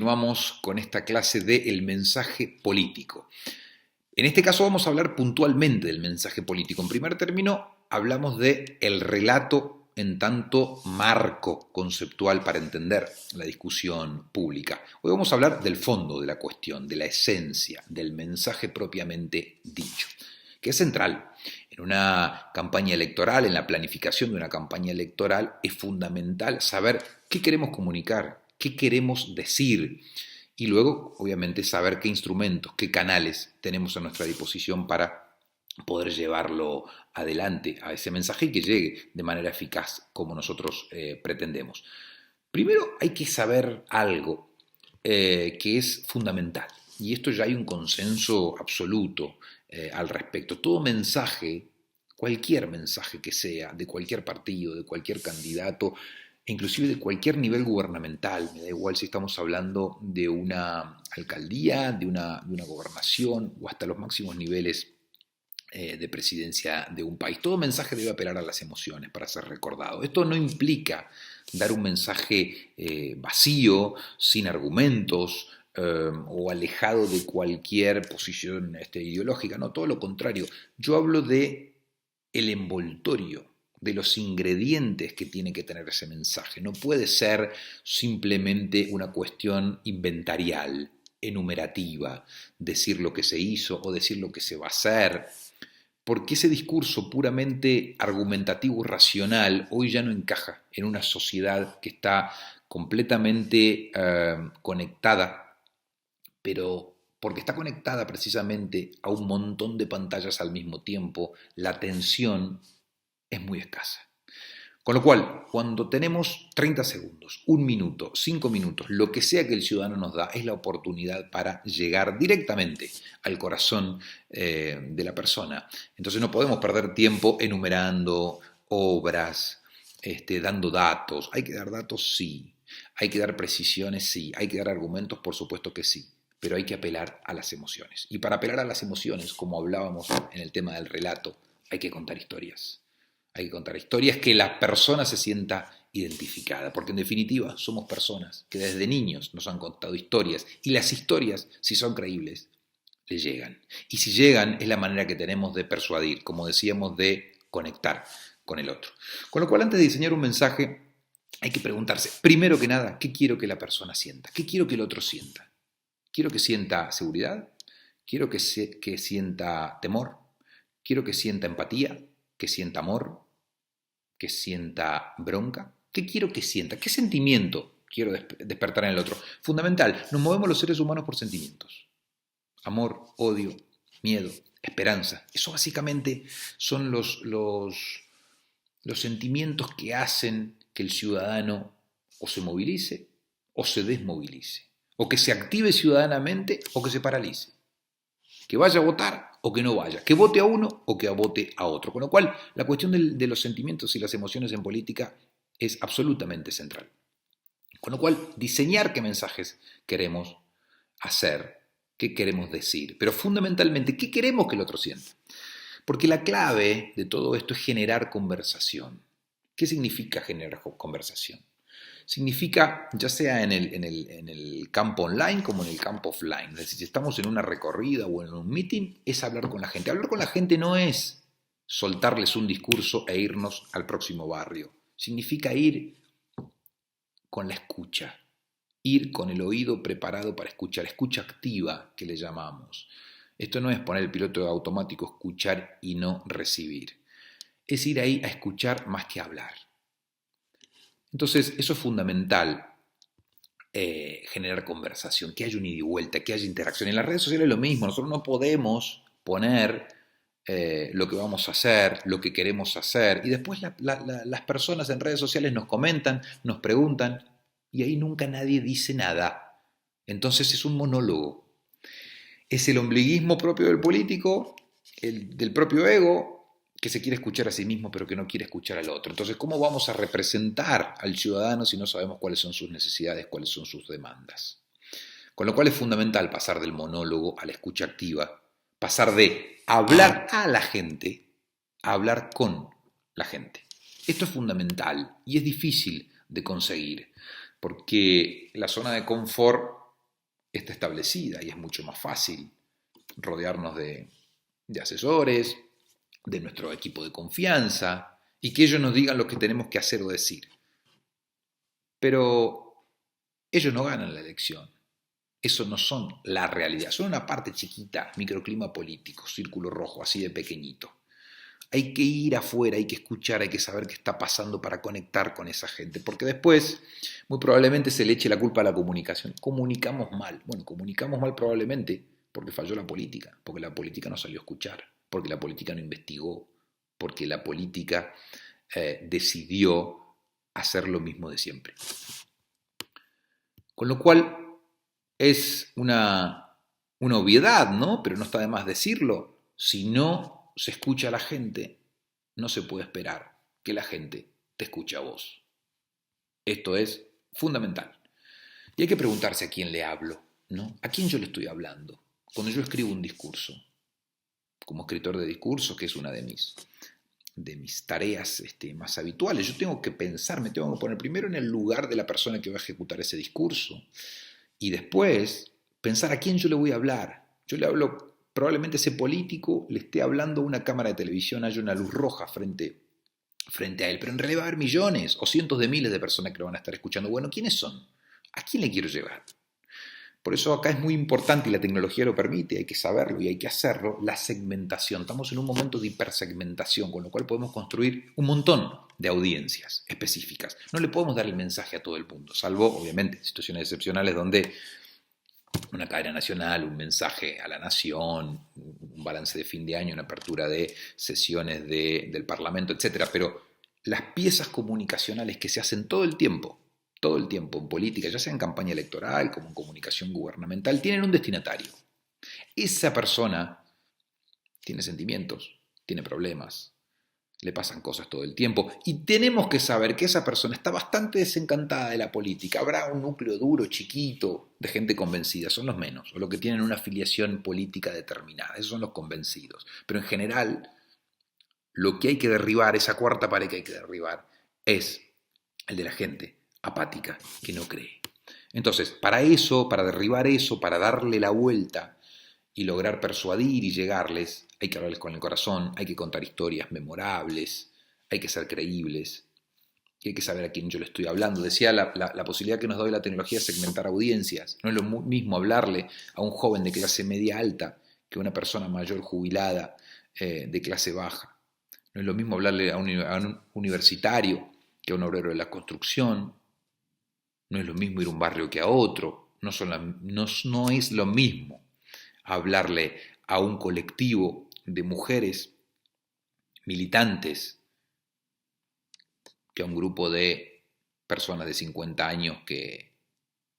continuamos con esta clase de el mensaje político. En este caso vamos a hablar puntualmente del mensaje político. En primer término, hablamos de el relato en tanto marco conceptual para entender la discusión pública. Hoy vamos a hablar del fondo de la cuestión, de la esencia, del mensaje propiamente dicho, que es central. En una campaña electoral, en la planificación de una campaña electoral, es fundamental saber qué queremos comunicar, qué queremos decir y luego, obviamente, saber qué instrumentos, qué canales tenemos a nuestra disposición para poder llevarlo adelante a ese mensaje y que llegue de manera eficaz como nosotros pretendemos. Primero hay que saber algo que es fundamental y esto ya hay un consenso absoluto al respecto. Todo mensaje, cualquier mensaje que sea, de cualquier partido, de cualquier candidato, inclusive de cualquier nivel gubernamental, me da igual si estamos hablando de una alcaldía, de una gobernación o hasta los máximos niveles de presidencia de un país. Todo mensaje debe apelar a las emociones para ser recordado. Esto no implica dar un mensaje vacío, sin argumentos o alejado de cualquier posición ideológica, no, todo lo contrario. Yo hablo de el envoltorio, de los ingredientes que tiene que tener ese mensaje. No puede ser simplemente una cuestión inventarial, enumerativa, decir lo que se hizo o decir lo que se va a hacer, porque ese discurso puramente argumentativo y racional hoy ya no encaja en una sociedad que está completamente conectada, pero porque está conectada precisamente a un montón de pantallas al mismo tiempo, la atención es muy escasa. Con lo cual, cuando tenemos 30 segundos, 1 minuto, 5 minutos, lo que sea que el ciudadano nos da, es la oportunidad para llegar directamente al corazón de la persona. Entonces no podemos perder tiempo enumerando obras, dando datos. Hay que dar datos, sí. Hay que dar precisiones, sí. Hay que dar argumentos, por supuesto que sí. Pero hay que apelar a las emociones. Y para apelar a las emociones, como hablábamos en el tema del relato, hay que contar historias. Hay que contar historias que la persona se sienta identificada, porque en definitiva somos personas que desde niños nos han contado historias y las historias, si son creíbles, le llegan. Y si llegan es la manera que tenemos de persuadir, como decíamos, de conectar con el otro. Con lo cual, antes de diseñar un mensaje, hay que preguntarse, primero que nada, ¿qué quiero que la persona sienta? ¿Qué quiero que el otro sienta? ¿Quiero que sienta seguridad? ¿Quiero que sienta temor? ¿Quiero que sienta empatía? ¿Que sienta amor? ¿Que sienta bronca? ¿Qué quiero que sienta? ¿Qué sentimiento quiero despertar en el otro? Fundamental, nos movemos los seres humanos por sentimientos. Amor, odio, miedo, esperanza. Eso básicamente son los sentimientos que hacen que el ciudadano o se movilice o se desmovilice. O que se active ciudadanamente o que se paralice. Que vaya a votar o que no vaya, que vote a uno o que vote a otro. Con lo cual, la cuestión de los sentimientos y las emociones en política es absolutamente central. Con lo cual, diseñar qué mensajes queremos hacer, qué queremos decir, pero fundamentalmente, qué queremos que el otro sienta. Porque la clave de todo esto es generar conversación. ¿Qué significa generar conversación? Significa, ya sea en el campo online como en el campo offline. Es decir, si estamos en una recorrida o en un meeting, es hablar con la gente. Hablar con la gente no es soltarles un discurso e irnos al próximo barrio. Significa ir con la escucha, ir con el oído preparado para escuchar, escucha activa que le llamamos. Esto no es poner el piloto automático, escuchar y no recibir. Es ir ahí a escuchar más que hablar. Entonces, eso es fundamental, generar conversación, que haya un ida y vuelta, que haya interacción. En las redes sociales es lo mismo, nosotros no podemos poner lo que vamos a hacer, lo que queremos hacer, y después las personas en redes sociales nos comentan, nos preguntan, y ahí nunca nadie dice nada. Entonces es un monólogo. Es el ombliguismo propio del político, del propio ego, que se quiere escuchar a sí mismo pero que no quiere escuchar al otro. Entonces, ¿cómo vamos a representar al ciudadano si no sabemos cuáles son sus necesidades, cuáles son sus demandas? Con lo cual es fundamental pasar del monólogo a la escucha activa, pasar de hablar a la gente a hablar con la gente. Esto es fundamental y es difícil de conseguir porque la zona de confort está establecida y es mucho más fácil rodearnos de asesores, de nuestro equipo de confianza y que ellos nos digan lo que tenemos que hacer o decir. Pero ellos no ganan la elección. Eso no son la realidad, son una parte chiquita, microclima político, círculo rojo, así de pequeñito. Hay que ir afuera, hay que escuchar, hay que saber qué está pasando para conectar con esa gente, porque después muy probablemente se le eche la culpa a la comunicación. Comunicamos mal. Bueno, comunicamos mal probablemente porque falló la política, porque la política no salió a escuchar, porque la política no investigó, porque la política decidió hacer lo mismo de siempre. Con lo cual es una obviedad, ¿no? Pero no está de más decirlo. Si no se escucha a la gente, no se puede esperar que la gente te escuche a vos. Esto es fundamental. Y hay que preguntarse a quién le hablo, ¿no? ¿A quién yo le estoy hablando? Cuando yo escribo un discurso, como escritor de discursos, que es una de mis tareas más habituales, yo tengo que pensar, me tengo que poner primero en el lugar de la persona que va a ejecutar ese discurso y después pensar a quién yo le voy a hablar. Yo le hablo, probablemente ese político le esté hablando a una cámara de televisión, haya una luz roja frente a él, pero en realidad va a haber millones o cientos de miles de personas que lo van a estar escuchando. Bueno, ¿quiénes son? ¿A quién le quiero llegar? Por eso acá es muy importante, y la tecnología lo permite, hay que saberlo y hay que hacerlo, la segmentación. Estamos en un momento de hipersegmentación, con lo cual podemos construir un montón de audiencias específicas. No le podemos dar el mensaje a todo el mundo, salvo, obviamente, situaciones excepcionales donde una cadena nacional, un mensaje a la nación, un balance de fin de año, una apertura de sesiones del Parlamento, etc. Pero las piezas comunicacionales que se hacen todo el tiempo en política, ya sea en campaña electoral como en comunicación gubernamental, tienen un destinatario. Esa persona tiene sentimientos, tiene problemas, le pasan cosas todo el tiempo y tenemos que saber que esa persona está bastante desencantada de la política. Habrá un núcleo duro, chiquito, de gente convencida, son los menos, o los que tienen una afiliación política determinada, esos son los convencidos. Pero en general, lo que hay que derribar, esa cuarta pared que hay que derribar, es el de la gente apática, que no cree. Entonces, para eso, para derribar eso, para darle la vuelta y lograr persuadir y llegarles, hay que hablarles con el corazón, hay que contar historias memorables, hay que ser creíbles, y hay que saber a quién yo le estoy hablando. Decía, la posibilidad que nos da hoy la tecnología es segmentar audiencias. No es lo mismo hablarle a un joven de clase media alta que a una persona mayor jubilada de clase baja. No es lo mismo hablarle a un universitario que a un obrero de la construcción. No es lo mismo ir a un barrio que a otro. No es lo mismo hablarle a un colectivo de mujeres militantes que a un grupo de personas de 50 años que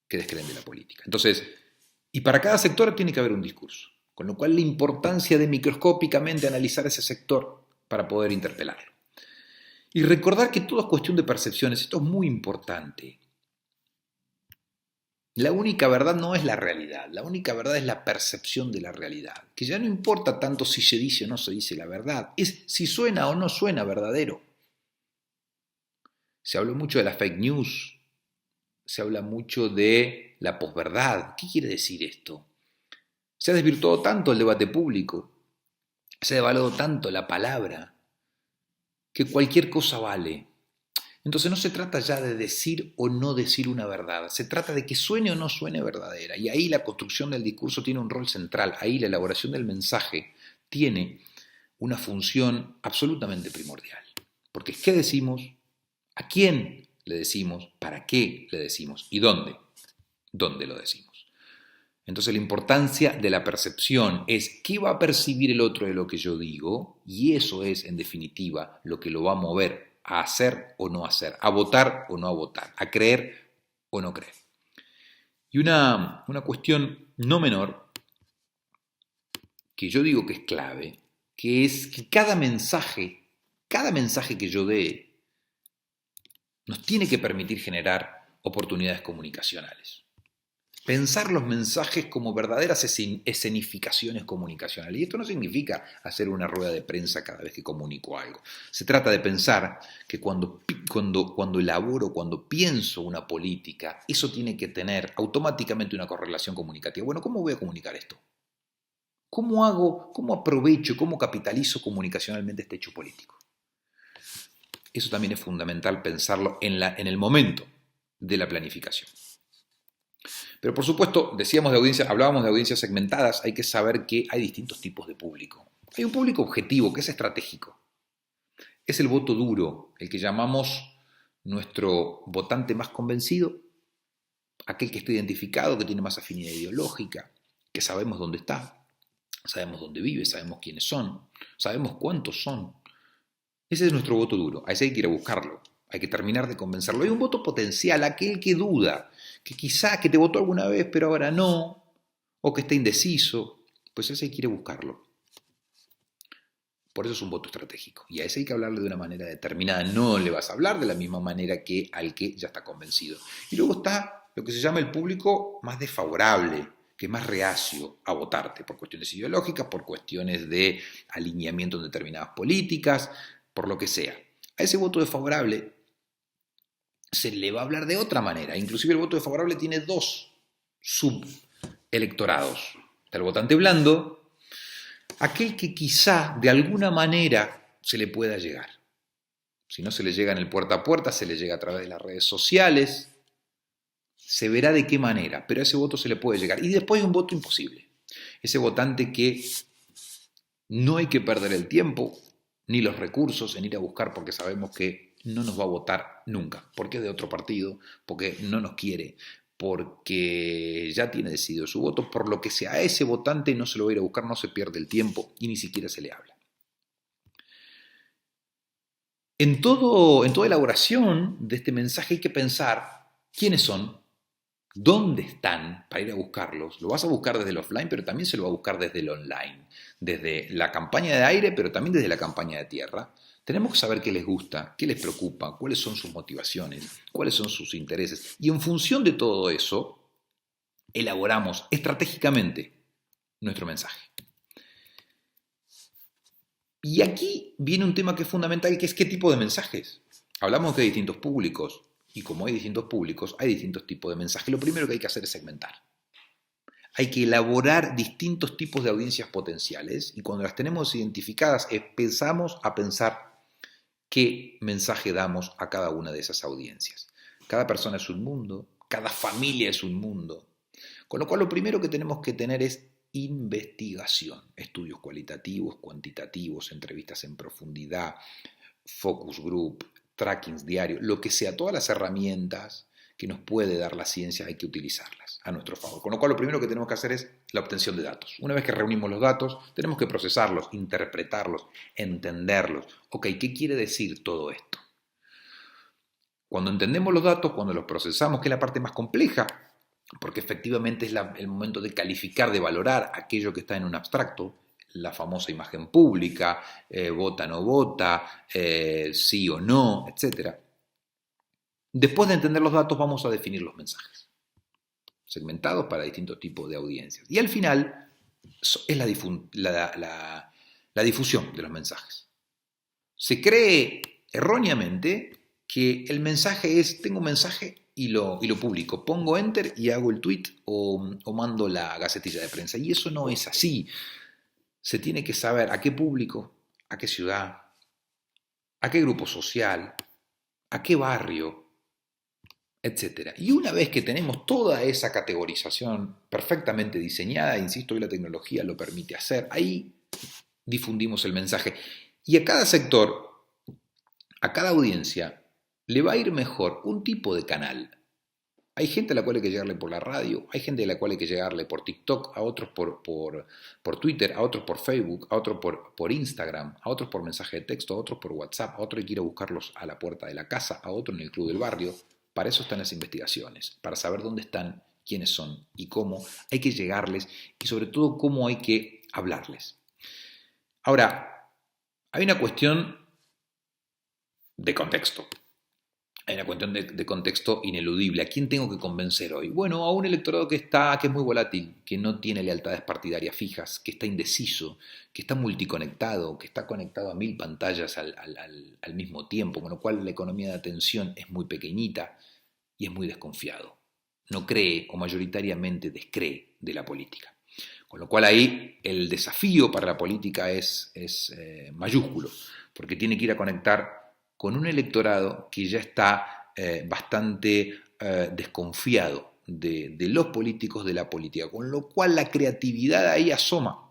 descreen de la política. Entonces, y para cada sector tiene que haber un discurso, con lo cual la importancia de microscópicamente analizar ese sector para poder interpelarlo. Y recordar que todo es cuestión de percepciones, esto es muy importante. La única verdad no es la realidad, la única verdad es la percepción de la realidad, que ya no importa tanto si se dice o no se dice la verdad, es si suena o no suena verdadero. Se habla mucho de la fake news, se habla mucho de la posverdad. ¿Qué quiere decir esto? Se ha desvirtuado tanto el debate público, se ha devaluado tanto la palabra, que cualquier cosa vale. Entonces no se trata ya de decir o no decir una verdad, se trata de que suene o no suene verdadera. Y ahí la construcción del discurso tiene un rol central, ahí la elaboración del mensaje tiene una función absolutamente primordial. Porque ¿qué decimos? ¿A quién le decimos? ¿Para qué le decimos? ¿Y dónde? ¿Dónde lo decimos? Entonces la importancia de la percepción es qué va a percibir el otro de lo que yo digo, y eso es en definitiva lo que lo va a mover a hacer o no hacer, a votar o no a votar, a creer o no creer. Y una cuestión no menor, que yo digo que es clave, que es que cada mensaje que yo dé, nos tiene que permitir generar oportunidades comunicacionales. pensar los mensajes como verdaderas escenificaciones comunicacionales. Y esto no significa hacer una rueda de prensa cada vez que comunico algo. Se trata de pensar que cuando elaboro, cuando pienso una política, eso tiene que tener automáticamente una correlación comunicativa. Bueno, ¿cómo voy a comunicar esto? ¿Cómo hago, cómo aprovecho, cómo capitalizo comunicacionalmente este hecho político? Eso también es fundamental pensarlo en el momento de la planificación. Pero por supuesto, hablábamos de audiencias segmentadas, hay que saber que hay distintos tipos de público. Hay un público objetivo que es estratégico. Es el voto duro, el que llamamos nuestro votante más convencido, aquel que está identificado, que tiene más afinidad ideológica, que sabemos dónde está, sabemos dónde vive, sabemos quiénes son, sabemos cuántos son. Ese es nuestro voto duro, a ese hay que ir a buscarlo, hay que terminar de convencerlo. Hay un voto potencial, aquel que duda, que quizá que te votó alguna vez pero ahora no, o que está indeciso, pues ese hay que ir a buscarlo. Por eso es un voto estratégico. Y a ese hay que hablarle de una manera determinada. No le vas a hablar de la misma manera que al que ya está convencido. Y luego está lo que se llama el público más desfavorable, que es más reacio a votarte por cuestiones ideológicas, por cuestiones de alineamiento en determinadas políticas, por lo que sea. A ese voto desfavorable se le va a hablar de otra manera. Inclusive el voto desfavorable tiene dos subelectorados. Está el votante blando, aquel que quizá de alguna manera se le pueda llegar. Si no se le llega en el puerta a puerta, se le llega a través de las redes sociales, se verá de qué manera, pero a ese voto se le puede llegar. Y después hay un voto imposible. Ese votante que no hay que perder el tiempo ni los recursos en ir a buscar porque sabemos que no nos va a votar nunca, porque es de otro partido, porque no nos quiere, porque ya tiene decidido su voto, por lo que sea a ese votante no se lo va a ir a buscar, no se pierde el tiempo y ni siquiera se le habla. En toda elaboración de este mensaje hay que pensar quiénes son, dónde están para ir a buscarlos. Lo vas a buscar desde el offline, pero también se lo va a buscar desde el online, desde la campaña de aire, pero también desde la campaña de tierra. Tenemos que saber qué les gusta, qué les preocupa, cuáles son sus motivaciones, cuáles son sus intereses. Y en función de todo eso, elaboramos estratégicamente nuestro mensaje. Y aquí viene un tema que es fundamental, que es qué tipo de mensajes. Hablamos de distintos públicos, y como hay distintos públicos, hay distintos tipos de mensajes. Lo primero que hay que hacer es segmentar. Hay que elaborar distintos tipos de audiencias potenciales, y cuando las tenemos identificadas, empezamos a pensar qué mensaje damos a cada una de esas audiencias. Cada persona es un mundo, cada familia es un mundo. Con lo cual lo primero que tenemos que tener es investigación, estudios cualitativos, cuantitativos, entrevistas en profundidad, focus group, trackings diarios, lo que sea, todas las herramientas que nos puede dar la ciencia hay que utilizarlas a nuestro favor. Con lo cual lo primero que tenemos que hacer es la obtención de datos. Una vez que reunimos los datos, tenemos que procesarlos, interpretarlos, entenderlos. Ok, ¿qué quiere decir todo esto? Cuando entendemos los datos, cuando los procesamos, que es la parte más compleja, porque efectivamente es el momento de calificar, de valorar aquello que está en un abstracto, la famosa imagen pública, vota, no vota, sí o no, etc. Después de entender los datos vamos a definir los mensajes, segmentados para distintos tipos de audiencias. Y al final es la difusión de los mensajes. Se cree erróneamente que el mensaje es, tengo un mensaje y lo publico. Pongo enter y hago el tweet o mando la gacetilla de prensa. Y eso no es así. Se tiene que saber a qué público, a qué ciudad, a qué grupo social, a qué barrio, etc. Y una vez que tenemos toda esa categorización perfectamente diseñada, insisto, hoy la tecnología lo permite hacer, ahí difundimos el mensaje. Y a cada sector, a cada audiencia, le va a ir mejor un tipo de canal. Hay gente a la cual hay que llegarle por la radio, hay gente a la cual hay que llegarle por TikTok, a otros por Twitter, a otros por Facebook, a otros por Instagram, a otros por mensaje de texto, a otros por WhatsApp, a otros hay que ir a buscarlos a la puerta de la casa, a otros en el club del barrio. Para eso están las investigaciones, para saber dónde están, quiénes son y cómo hay que llegarles y sobre todo cómo hay que hablarles. Ahora, hay una cuestión de contexto. Hay una cuestión de contexto ineludible. ¿A quién tengo que convencer hoy? Bueno, a un electorado que es muy volátil, que no tiene lealtades partidarias fijas, que está indeciso, que está multiconectado, que está conectado a 1000 pantallas al mismo tiempo, con lo cual la economía de atención es muy pequeñita y es muy desconfiado. No cree o mayoritariamente descree de la política. Con lo cual ahí el desafío para la política es mayúsculo, porque tiene que ir a conectar con un electorado que ya está bastante desconfiado de los políticos, de la política, con lo cual la creatividad ahí asoma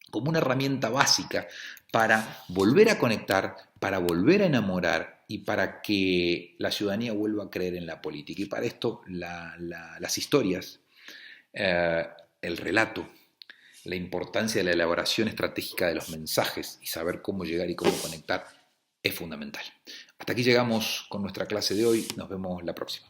como una herramienta básica para volver a conectar, para volver a enamorar y para que la ciudadanía vuelva a creer en la política. Y para esto las historias, eh, el relato, la importancia de la elaboración estratégica de los mensajes y saber cómo llegar y cómo conectar es fundamental. Hasta aquí llegamos con nuestra clase de hoy. Nos vemos la próxima.